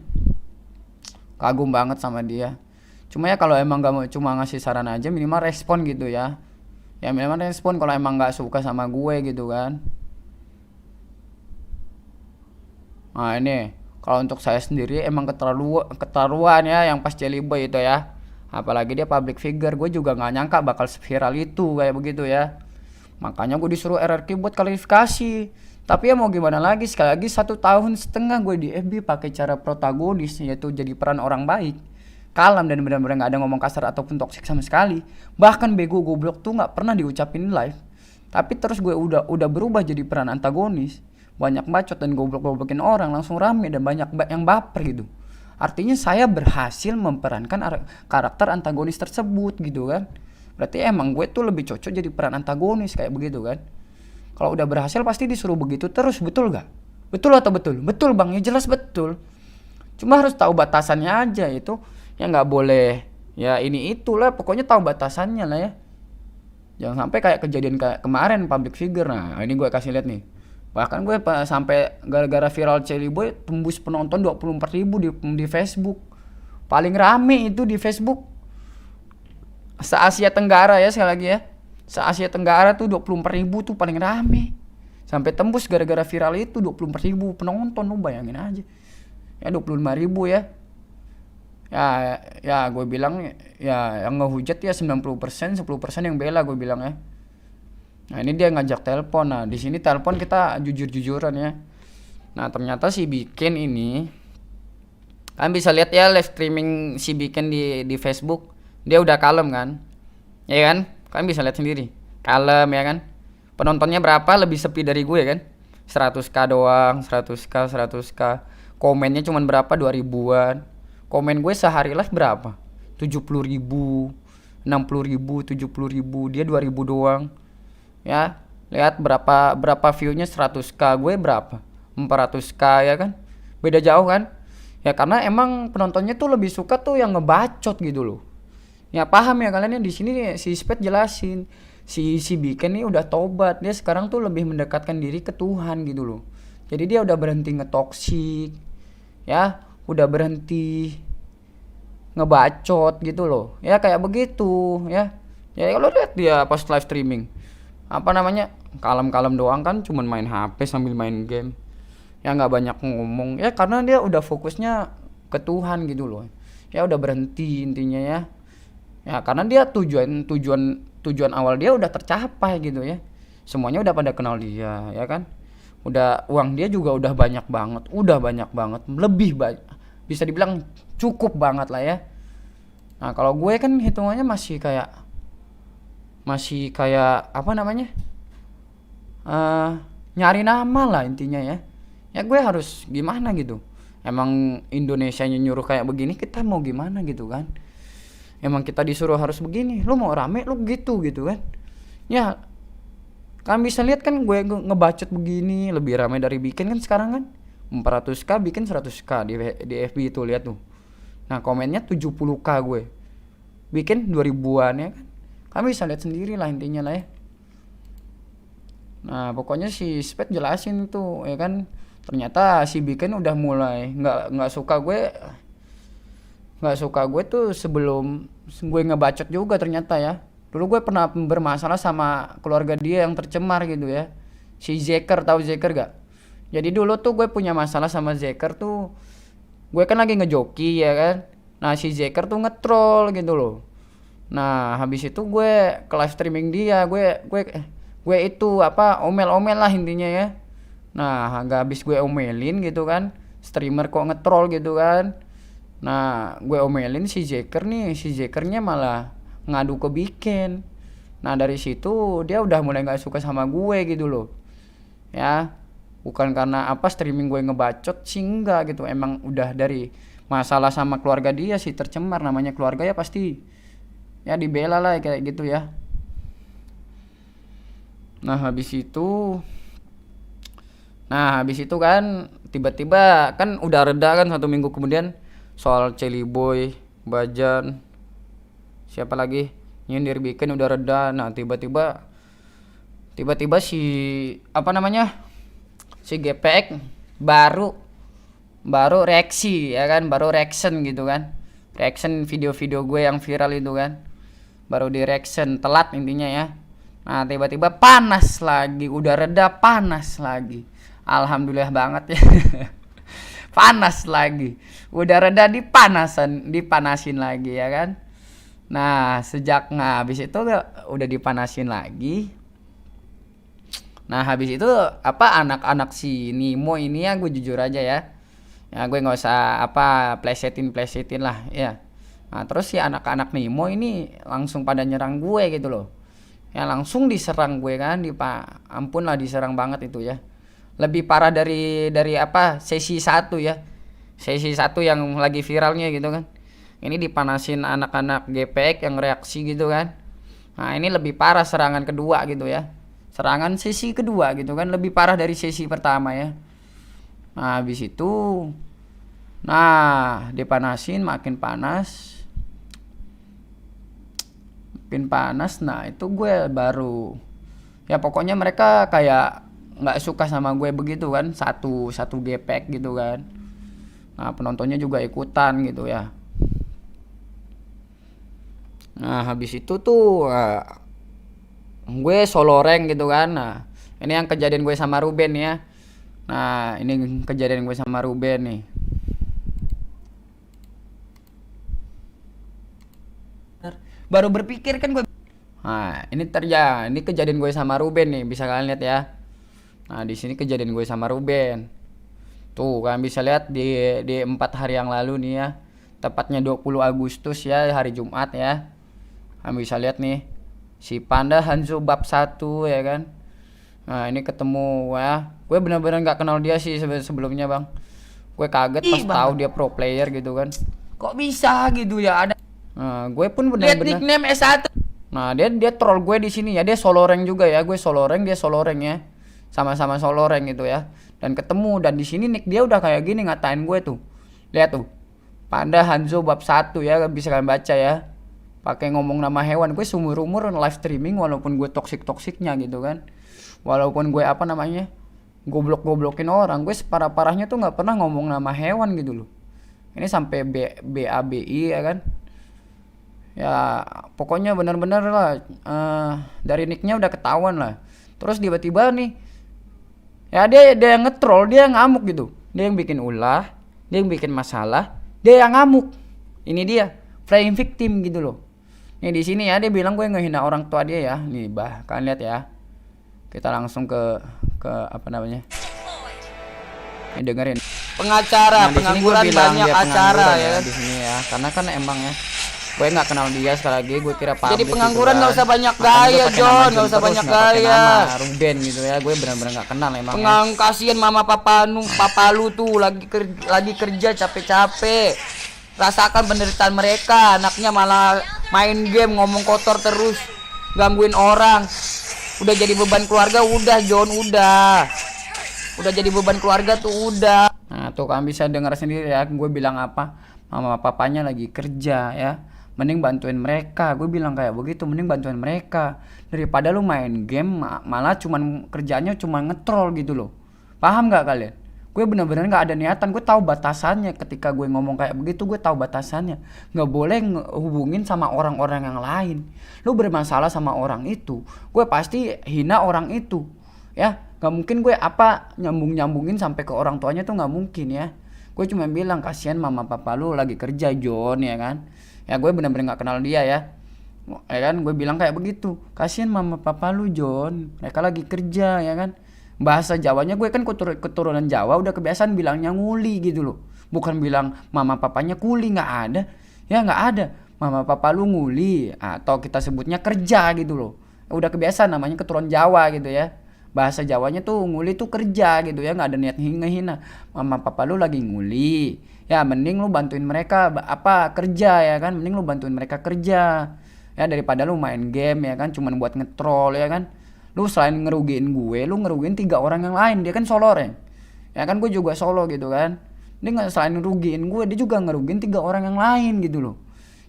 Kagum banget sama dia. Cuma ya kalau emang gak mau cuma ngasih saran aja, minimal respon gitu ya. Ya minimal respon kalau emang gak suka sama gue gitu kan. Nah ini kalau untuk saya sendiri emang keterlaluan ya yang pas Jelly Boy itu ya. Apalagi dia public figure, gue juga nggak nyangka bakal viral itu kayak begitu ya. Makanya gue disuruh RRQ buat klarifikasi. Tapi ya mau gimana lagi, sekali lagi 1,5 tahun gue di FB pakai cara protagonis, yaitu jadi peran orang baik, kalem dan benar-benar nggak ada ngomong kasar ataupun toksik sama sekali. Bahkan bego goblok tuh nggak pernah diucapin live. Tapi terus gue udah berubah jadi peran antagonis, banyak bacot dan goblok-goblokin orang, langsung rame dan banyak yang baper gitu. Artinya saya berhasil memerankan karakter antagonis tersebut gitu kan. Berarti emang gue tuh lebih cocok jadi peran antagonis kayak begitu kan. Kalau udah berhasil pasti disuruh begitu terus, betul gak? Betul atau betul? Betul bang, ya jelas betul. Cuma harus tahu batasannya aja itu. Ya nggak boleh ya ini itulah, pokoknya tahu batasannya lah ya. Jangan sampai kayak kejadian kayak kemarin public figure. Nah ini gue kasih lihat nih. Bahkan gue sampai gara-gara viral Jelly Boy tembus penonton 24.000 di Facebook. Paling rame itu di Facebook se-Asia Tenggara ya, sekali lagi ya. Se-Asia Tenggara tuh 24.000 tuh paling rame. Sampai tembus gara-gara viral itu 24.000 penonton, lu bayangin aja. Ya 25.000 ya. Ya gue bilang ya yang ngehujat ya 90%, 10% yang bela gue bilang ya. Nah, ini dia ngajak telepon. Nah, di sini telepon kita jujur-jujuran ya. Nah, ternyata si Bikin ini kalian bisa lihat ya live streaming si Bikin di Facebook. Dia udah kalem kan? Ya kan? Kalian bisa lihat sendiri. Kalem ya kan? Penontonnya berapa? Lebih sepi dari gue kan? 100k doang, 100k. Komennya cuman berapa? 2000-an. Komen gue sehari live berapa? 70.000, 60.000, 70.000. Dia 2.000 doang. Ya, lihat berapa view-nya 100k, gue berapa? 400k ya kan? Beda jauh kan? Ya karena emang penontonnya tuh lebih suka tuh yang ngebacot gitu loh. Ya paham ya kalian ya, di sini si Spet jelasin. Si Bikin nih udah tobat, dia sekarang tuh lebih mendekatkan diri ke Tuhan gitu loh. Jadi dia udah berhenti ngetoksik. Ya, udah berhenti ngebacot gitu loh. Ya kayak begitu ya. Ya kalau lihat dia pas live streaming, apa namanya, kalem-kalem doang kan, cuman main HP sambil main game. Ya nggak banyak ngomong. Ya karena dia udah fokusnya ke Tuhan gitu loh. Ya udah berhenti intinya ya. Ya karena dia tujuan awal dia udah tercapai gitu ya. Semuanya udah pada kenal dia ya kan. Udah uang dia juga udah banyak banget, lebih banyak. Bisa dibilang cukup banget lah ya. Nah, kalau gue kan hitungannya masih kayak apa namanya? Nyari nama lah intinya ya. Ya gue harus gimana gitu. Emang Indonesianya nyuruh kayak begini, kita mau gimana gitu kan. Emang kita disuruh harus begini, lu mau rame lu gitu kan. Ya kalian bisa lihat kan gue ngebacot begini lebih rame dari Bikin kan sekarang kan. 400k Bikin 100k di FB itu, lihat tuh. Nah komennya 70k gue, Bikin 2000-an ya kan. Kami bisa lihat sendiri lah intinya lah ya. Nah pokoknya si Spet jelasin tuh ya kan. Ternyata si Bikin udah mulai nggak suka gue tuh sebelum gue ngebacot juga ternyata ya. Dulu gue pernah bermasalah sama keluarga dia yang tercemar gitu ya. Si Zeker, tahu Zeker gak? Jadi dulu tuh gue punya masalah sama Zeker tuh. Gue kan lagi ngejoki ya kan. Nah si Zeker tuh ngetrol gitu loh. Nah habis itu gue ke live streaming dia. Gue itu apa, omel-omel lah intinya ya. Nah agak habis gue omelin gitu kan. Streamer kok ngetrol gitu kan. Nah gue omelin si Zeker nih. Si Zekernya malah ngadu ke Bikin. Nah dari situ dia udah mulai gak suka sama gue gitu loh ya. Bukan karena apa streaming gue ngebacot sih, enggak gitu. Emang udah dari masalah sama keluarga dia sih tercemar. Namanya keluarga ya pasti ya dibela lah kayak gitu ya. Nah habis itu kan tiba-tiba kan udah reda kan 1 minggu kemudian soal Jelly Boy, Bajan, siapa lagi nyindir Bikin udah reda. Nah tiba-tiba si apa namanya, si GPX baru reaksi ya kan, baru reaction gitu kan. Reaction video-video gue yang viral itu kan, baru di reaction telat intinya ya. Nah tiba-tiba panas lagi, udah reda panas lagi. Alhamdulillah banget ya. panas lagi, udah reda dipanasin lagi ya kan. Nah habis itu udah dipanasin lagi. Nah habis itu anak-anak si Nemo ini ya, gue jujur aja ya gue nggak usah plesetin lah ya. Nah terus si anak-anak Nemo ini langsung pada nyerang gue gitu loh ya, langsung diserang gue kan, ampun lah, diserang banget itu ya, lebih parah dari sesi 1 ya, sesi 1 yang lagi viralnya gitu kan. Ini dipanasin anak-anak GPX yang reaksi gitu kan. Nah ini lebih parah serangan kedua gitu ya, serangan sesi kedua gitu kan, lebih parah dari sesi pertama ya. Nah habis itu dipanasin makin panas. Nah itu gue baru ya, pokoknya mereka kayak nggak suka sama gue begitu kan, satu gepek gitu kan. Nah penontonnya juga ikutan gitu ya. Nah habis itu tuh gue solo rank gitu kan. Nah ini yang kejadian gue sama Ruben ya. Nah ini kejadian gue sama Ruben nih. Baru berpikir kan gue. Nah, ini kejadian gue sama Ruben nih, bisa kalian lihat ya. Nah, di sini kejadian gue sama Ruben. Tuh, kalian bisa lihat di 4 hari yang lalu nih ya. Tepatnya 20 Agustus ya, hari Jumat ya. Kalian bisa lihat nih, si Panda Hanzo bab 1 ya kan. Nah, ini ketemu ya. Gue benar-benar nggak kenal dia sih sebelumnya, Bang. Gue kaget pas tahu dia pro player gitu kan. Kok bisa gitu ya, ada. Nah, gue pun Lihat benar-benar nickname S1. Nah, dia troll gue di sini ya. Dia solo rank juga ya. Gue solo rank, dia solo rank ya. Sama-sama solo rank gitu ya. Dan ketemu, dan di sini nick dia udah kayak gini ngatain gue tuh. Lihat tuh. Panda Hanzo bab 1 ya, bisa kalian baca ya. Pakai ngomong nama hewan. Gue seumur-umur live streaming walaupun gue toksik-toksiknya gitu kan. Walaupun gue goblok-goblokin orang, gue separah-parahnya tuh nggak pernah ngomong nama hewan gitu loh. Ini sampai BABI ya kan. Ya pokoknya benar-benar lah dari nicknya udah ketahuan lah. Terus tiba-tiba nih ya dia yang ngetrol, dia yang ngamuk gitu, dia yang bikin ulah, dia yang bikin masalah, dia yang ngamuk. Ini dia playing victim gitu loh. Nih di sini ya dia bilang gue ngehina orang tua dia ya. Nih kalian lihat ya, kita langsung ke apa namanya, ini dengerin Pengacara, pengangguran banyak acara ya. Di sini ya, karena kan emang ya gue nggak kenal dia, sekali lagi gue kira publik. Jadi pengangguran gitu nggak usah banyak gaya, John, nggak usah banyak gaya. Ruben gitu ya, gue benar-benar nggak kenal emang. Kasihan mama papa lu tuh lagi kerja capek-capek. Rasakan penderitaan mereka, anaknya malah main game, ngomong kotor terus, gangguin orang. Udah jadi beban keluarga, udah John, udah jadi beban keluarga tuh udah. Nah tuh kalian bisa dengar sendiri ya, gue bilang apa, mama papanya lagi kerja ya, mending bantuin mereka. Gue bilang kayak begitu, mending bantuin mereka daripada lu main game malah kerjanya cuma ngetrol gitu loh. Paham nggak kalian? Gue bener-bener nggak ada niatan, gue tahu batasannya. Ketika gue ngomong kayak begitu, gue tahu batasannya. Nggak boleh hubungin sama orang-orang yang lain. Lu bermasalah sama orang itu, gue pasti hina orang itu ya. Nggak mungkin gue nyambungin sampai ke orang tuanya tuh, nggak mungkin ya. Gue cuma bilang kasihan mama papa lu lagi kerja John ya kan. Ya gue benar-benar nggak kenal dia ya kan. Gue bilang kayak begitu, kasihan mama papa lu John, mereka lagi kerja ya kan. Bahasa Jawanya gue kan keturunan Jawa, udah kebiasaan bilangnya nguli gitu loh, bukan bilang mama papanya kuli. Nggak ada ya, nggak ada mama papa lu nguli, atau kita sebutnya kerja gitu loh. Udah kebiasaan, namanya keturunan Jawa gitu ya. Bahasa Jawanya tuh nguli tuh kerja gitu ya, nggak ada niat ngehina. Mama papa lu lagi nguli ya, mending lu bantuin mereka kerja ya kan, mending lu bantuin mereka kerja ya, daripada lu main game ya kan, cuman buat ngetrol ya kan. Lu selain ngerugiin gue, lu ngerugiin 3 orang yang lain. Dia kan solo rank ya kan, gue juga solo gitu kan. Dia nggak, selain ngerugiin gue, dia juga ngerugiin 3 orang yang lain gitu loh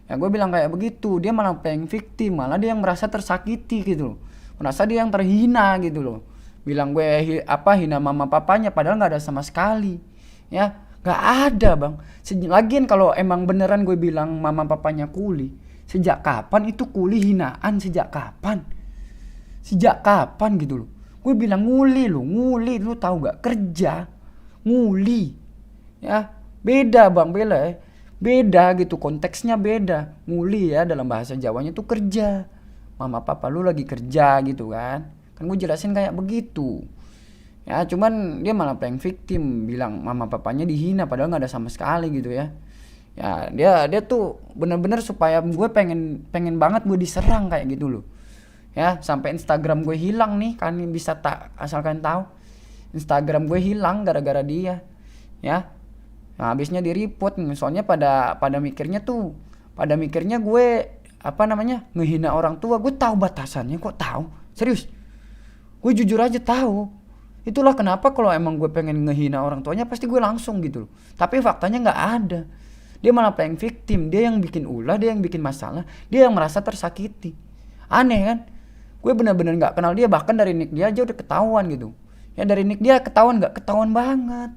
ya. Gue bilang kayak begitu, dia malah playing victim, malah dia yang merasa tersakiti gitu loh, merasa dia yang terhina gitu loh. Bilang gue hina mama papanya, padahal nggak ada sama sekali ya, nggak ada bang. Lagian kalau emang beneran gue bilang mama papanya kuli, sejak kapan itu kuli hinaan? Sejak kapan gitu loh. Gue bilang nguli lu tahu nggak, kerja nguli Ya, beda Bang, beda gitu, konteksnya beda. Nguli ya dalam bahasa Jawanya tuh kerja. Mama papa lu lagi kerja gitu kan. Kan gue jelasin kayak begitu. Ya cuman dia malah playing victim, bilang mama papanya dihina padahal nggak ada sama sekali gitu ya. Ya dia tuh bener-bener supaya gue pengen banget gue diserang kayak gitu loh. Ya sampai Instagram gue hilang nih, kan bisa tak asalkan tahu. Instagram gue hilang gara-gara dia. Ya. Nah, habisnya di report, soalnya pada mikirnya gue ngehina orang tua. Gue tahu batasannya, kok tahu. Serius. Gue jujur aja tahu. Itulah kenapa kalau emang gue pengen ngehina orang tuanya pasti gue langsung gitu loh. Tapi faktanya nggak ada. Dia malah playing victim, dia yang bikin ulah, dia yang bikin masalah, dia yang merasa tersakiti. Aneh kan? Gue benar-benar nggak kenal dia, bahkan dari nick dia aja udah ketahuan gitu. Ya dari nick dia ketahuan nggak? Ketahuan banget.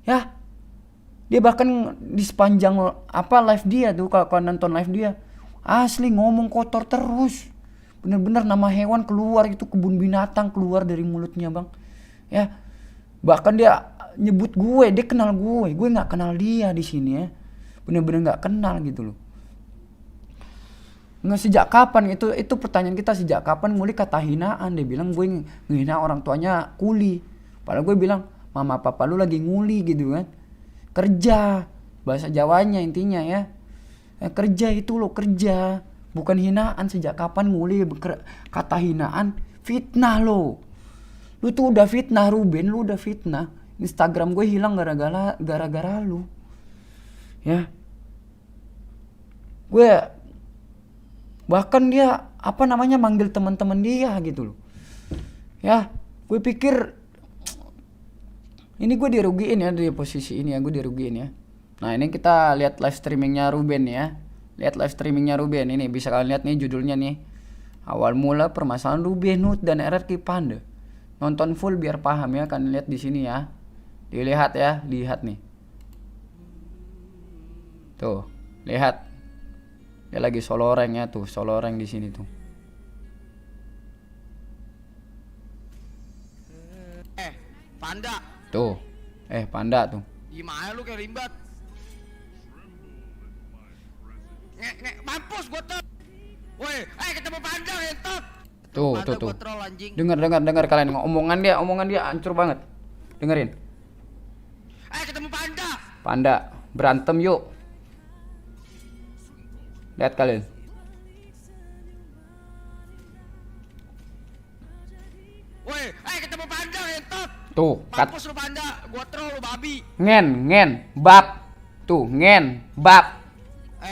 Ya, dia bahkan di sepanjang live dia tuh, kalau nonton live dia asli ngomong kotor terus. Bener-bener nama hewan keluar, itu kebun binatang keluar dari mulutnya Bang. Ya, bahkan dia nyebut dia kenal gue nggak kenal dia di sini ya, bener-bener nggak kenal gitu loh. Nggak, sejak kapan itu pertanyaan kita, sejak kapan Nguli kata hinaan? Dia bilang gue ngehina orang tuanya kuli, padahal gue bilang mama papa lu lagi nguli gitu kan, kerja, bahasa Jawanya intinya ya, kerja itu lo kerja, bukan hinaan. Sejak kapan Nguli kata hinaan? Fitnah lo. Lu tuh udah fitnah Ruben, lu udah fitnah. Instagram gue hilang gara-gara lu. Ya. Gue bahkan dia manggil teman-teman dia gitu loh. Ya, gue pikir ini gue dirugiin ya di posisi ini ya, gue dirugiin ya. Nah, ini kita lihat live streamingnya Ruben ya. Lihat live streamingnya Ruben ini, bisa kalian lihat nih judulnya nih. Awal mula permasalahan Ruben Hood dan RRQ Panda. Nonton full biar paham ya, kan lihat di sini ya. Dilihat ya, lihat nih. Tuh, lihat. Dia lagi soloreng ya tuh, soloreng di sini tuh. Panda. Tuh. Panda tuh. Gimana lu kayak rimbat? Mampus gua tuh. Woi, ketemu Panda entot. Tuh. Dengar kalian omongan dia hancur banget. Dengerin. Ketemu Panda. Panda, berantem yuk. Lihat kalian. Woi, ketemu Panda entot. Tuh, mampus lu Panda, gua troll lu babi. Ngen, bab. Tuh, bab.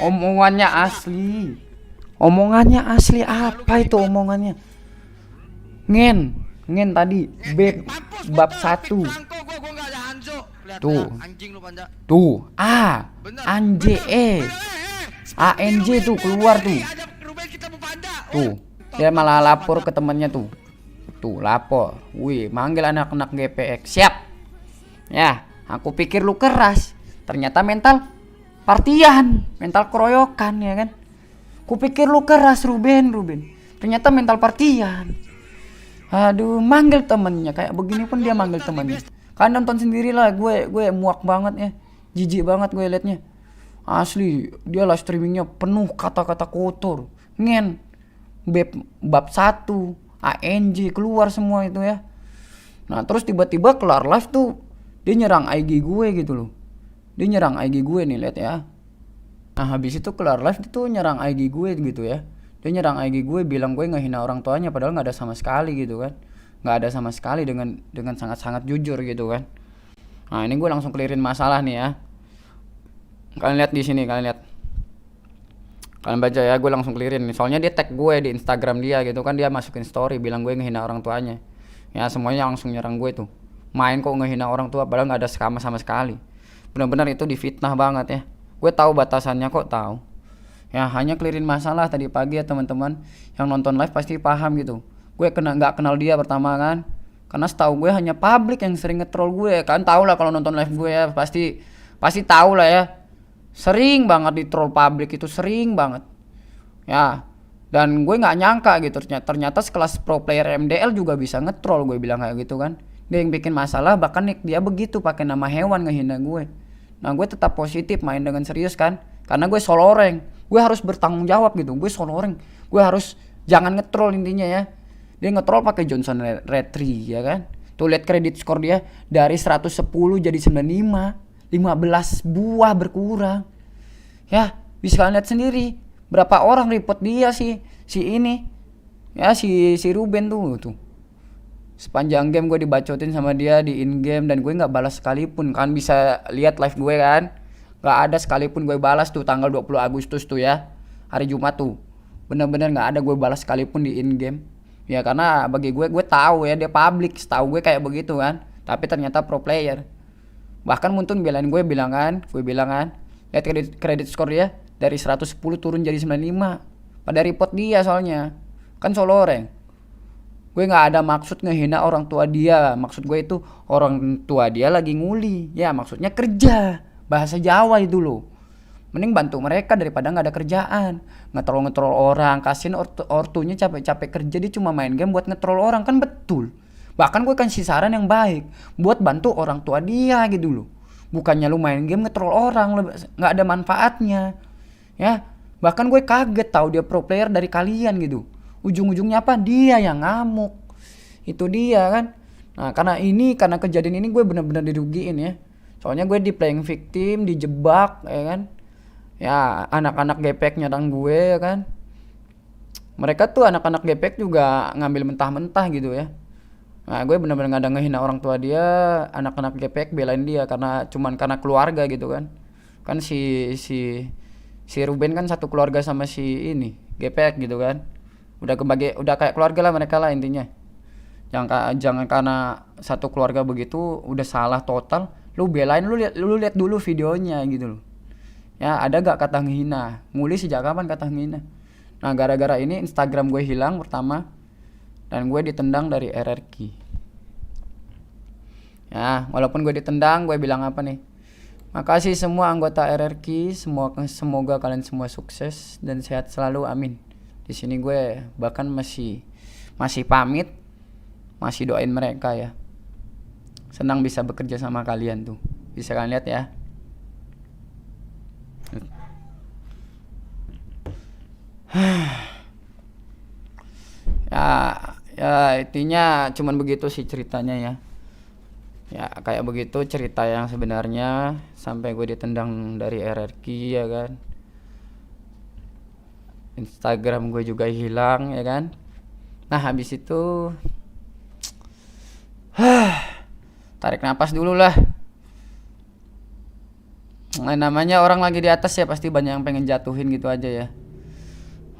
Omongannya asli. Omongannya asli, apa itu omongannya? Ngen tadi bab 1. Tuh. Anjing lu Panda. Tuh, anje ANJ tuh keluar tuh. Tuh, dia malah lapor ke temannya tuh. Tuh, lapor. Wih, manggil anak-anak GPX. Siap. Ya, aku pikir lu keras. Ternyata mental partian, mental keroyokan ya kan. Kupikir lu keras Ruben. Ternyata mental partian. Aduh, manggil temennya kayak begini pun dia manggil temennya. Kalian nonton sendirilah, gue muak banget ya. Jijik banget gue liatnya. Asli, dia live streamingnya penuh kata-kata kotor. Ngen. Bab 1, ANJ keluar semua itu ya. Nah, terus tiba-tiba kelar live tuh dia nyerang IG gue gitu loh. Dia nyerang IG gue nih, lihat ya. Nah, habis itu kelar live itu nyerang IG gue gitu ya. Dia nyerang IG gue, bilang gue ngehina orang tuanya padahal nggak ada sama sekali gitu kan. Nggak ada sama sekali, dengan sangat-sangat jujur gitu kan. Nah, ini gue langsung clearin masalah nih ya. Kalian lihat di sini, kalian baca ya, gue langsung clearin nih. Soalnya dia tag gue di Instagram dia gitu kan, dia masukin story bilang gue ngehina orang tuanya. Ya, semuanya langsung nyerang gue tuh. Main kok ngehina orang tua padahal nggak ada sama sekali. Benar-benar itu difitnah banget ya. Gue tahu batasannya kok, tahu. Ya, hanya clearin masalah tadi pagi ya teman-teman. Yang nonton live pasti paham gitu. Gue nggak kenal dia pertama kan. Karena setahu gue hanya publik yang sering nge-troll gue kan. Tahu lah kalau nonton live gue ya, pasti tahu lah ya. Sering banget di troll publik itu, sering banget. Ya, dan gue nggak nyangka gitu ternyata sekelas pro player MDL juga bisa nge-troll, gue bilang kayak gitu kan. Dia yang bikin masalah, bahkan dia begitu pakai nama hewan ngehina gue. Nah gue tetap positif main dengan serius kan, karena gue solo rank, gue harus bertanggung jawab gitu. Gue solo rank, gue harus jangan ngetrol intinya ya. Dia ngetrol pakai Johnson Retri ya kan. Tuh lihat kredit skor dia dari 110 jadi 95, 15 buah berkurang. Ya bisa kalian lihat sendiri berapa orang report dia si ini ya, si Ruben tuh sepanjang game gue dibacotin sama dia di in game dan gue nggak balas sekalipun. Kan bisa lihat live gue kan, nggak ada sekalipun gue balas tuh tanggal 20 Agustus tuh ya, hari Jumat tuh, bener-bener nggak ada gue balas sekalipun di in game ya, karena bagi gue tahu ya dia public, tahu gue kayak begitu kan, tapi ternyata pro player. Bahkan Muntun belain gue bilang kan lihat kredit skor dia dari 110 turun jadi 95, pada report dia soalnya kan solo rank. Gue nggak ada maksud ngehina orang tua dia, maksud gue itu orang tua dia lagi nguli ya, maksudnya kerja, bahasa Jawa itu loh. Mending bantu mereka daripada nggak ada kerjaan, ngetrol orang, kasihin ortunya capek-capek kerja, dia cuma main game buat ngetrol orang kan. Betul, bahkan gue kasih saran yang baik buat bantu orang tua dia gitu loh, bukannya lu main game ngetrol orang, nggak ada manfaatnya ya. Bahkan gue kaget tahu dia pro player dari kalian gitu, ujung-ujungnya apa, dia yang ngamuk, itu dia kan. Nah karena kejadian ini gue benar-benar dirugiin ya, soalnya gue di playing victim, dijebak ya kan ya. Anak-anak gepek nyerang gue ya kan, mereka tuh anak-anak gepek juga ngambil mentah-mentah gitu ya. Nah gue benar-benar gak ada ngehina orang tua dia, anak-anak gepek belain dia karena keluarga gitu kan. Kan si Ruben kan satu keluarga sama si ini gepek gitu kan, udah kayak keluarga lah mereka lah intinya. Jangan karena satu keluarga begitu udah salah total lu belain. Lu lihat dulu videonya gitu loh ya, ada gak kata ngehina, nguli sejak kapan kata ngehina. Nah gara-gara ini Instagram gue hilang pertama, dan gue ditendang dari RRQ ya. Walaupun gue ditendang, gue bilang apa nih, makasih semua anggota RRQ, semoga kalian semua sukses dan sehat selalu, amin. Di sini gue bahkan masih pamit, masih doain mereka ya. Senang bisa bekerja sama kalian tuh, bisa kalian lihat ya. ya intinya cuman begitu sih ceritanya ya. Ya kayak begitu cerita yang sebenarnya, sampai gue ditendang dari RRQ ya kan. Instagram gue juga hilang ya kan. Nah habis itu tarik napas dulu lah. Nah, namanya orang lagi di atas ya pasti banyak yang pengen jatuhin gitu aja ya.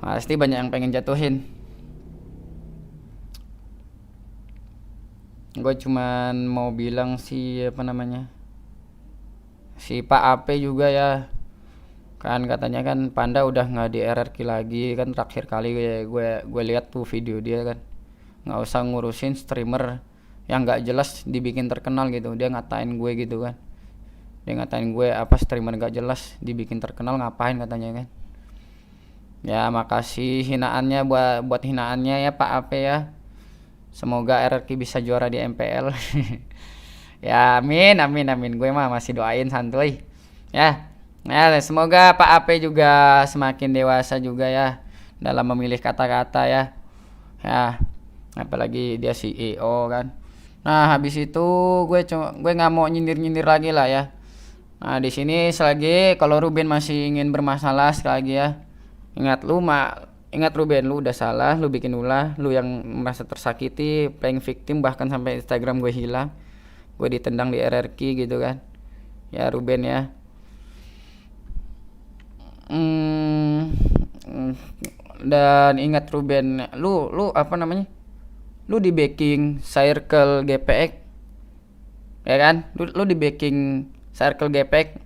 Pasti banyak yang pengen jatuhin. Gue cuman mau bilang si Pak AP juga ya. Kan katanya kan Panda udah nggak di RRQ lagi kan, terakhir kali gue lihat tuh video dia kan. Nggak usah ngurusin streamer yang nggak jelas dibikin terkenal gitu. Dia ngatain gue gitu kan. Dia ngatain gue apa streamer nggak jelas dibikin terkenal, ngapain katanya kan. Ya makasih hinaannya buat hinaannya ya Pak AP ya. Semoga RRQ bisa juara di MPL. Ya amin. Gue mah masih doain santuy ya. Nah, semoga Pak AP juga semakin dewasa juga ya dalam memilih kata-kata ya. Ya, apalagi dia CEO kan. Nah, habis itu gue nggak mau nyindir-nyindir lagi lah ya. Nah, di sini selagi kalau Ruben masih ingin bermasalah sekali lagi ya. Ingat Ruben, lu udah salah, lu bikin ulah, lu yang merasa tersakiti, playing victim, bahkan sampai Instagram gue hilang. Gue ditendang di RRQ gitu kan. Ya Ruben ya. Dan ingat Ruben, lu lu di backing circle GPX ya kan. Lu di backing circle GPX,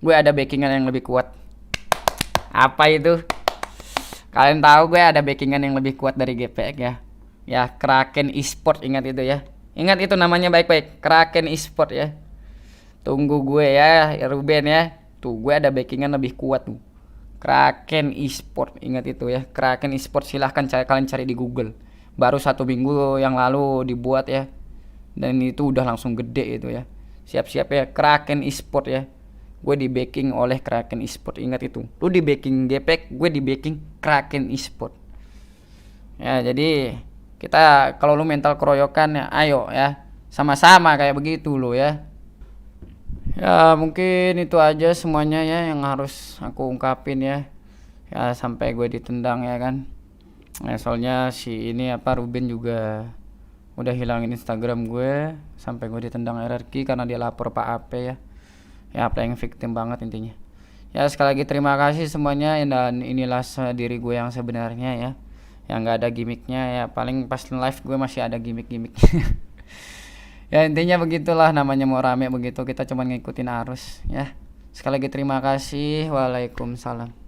gue ada backingan yang lebih kuat. Apa itu? Kalian tahu gue ada backingan yang lebih kuat dari GPX ya. Ya Kraken Esport, ingat itu ya. Ingat itu namanya baik-baik, Kraken Esport ya. Tunggu gue ya Ruben ya. Tuh gue ada backingan lebih kuat tuh, Kraken Esport, ingat itu ya. Kraken Esport silahkan kalian cari di Google. Baru 1 minggu yang lalu dibuat ya. Dan itu udah langsung gede itu ya. Siap-siap ya Kraken Esport ya. gue di backing oleh Kraken Esport. Ingat itu, lu di backing Gepek, gue di backing Kraken Esport. Ya jadi kita kalau lu mental keroyokan ya ayo ya sama-sama kayak begitu lo ya. Ya mungkin itu aja semuanya ya yang harus aku ungkapin ya. Ya sampai gue ditendang ya kan. Nah, soalnya si ini Ruben juga udah hilangin Instagram gue sampai gue ditendang RRQ karena dia lapor Pak AP ya. Ya playing victim banget intinya. Ya sekali lagi terima kasih semuanya dan inilah diri gue yang sebenarnya ya. Yang nggak ada gimmicknya ya, paling pas live gue masih ada gimmick-gimmick. Ya intinya begitulah, namanya mau rame begitu kita cuma ngikutin arus ya. Sekali lagi terima kasih. Waalaikumsalam.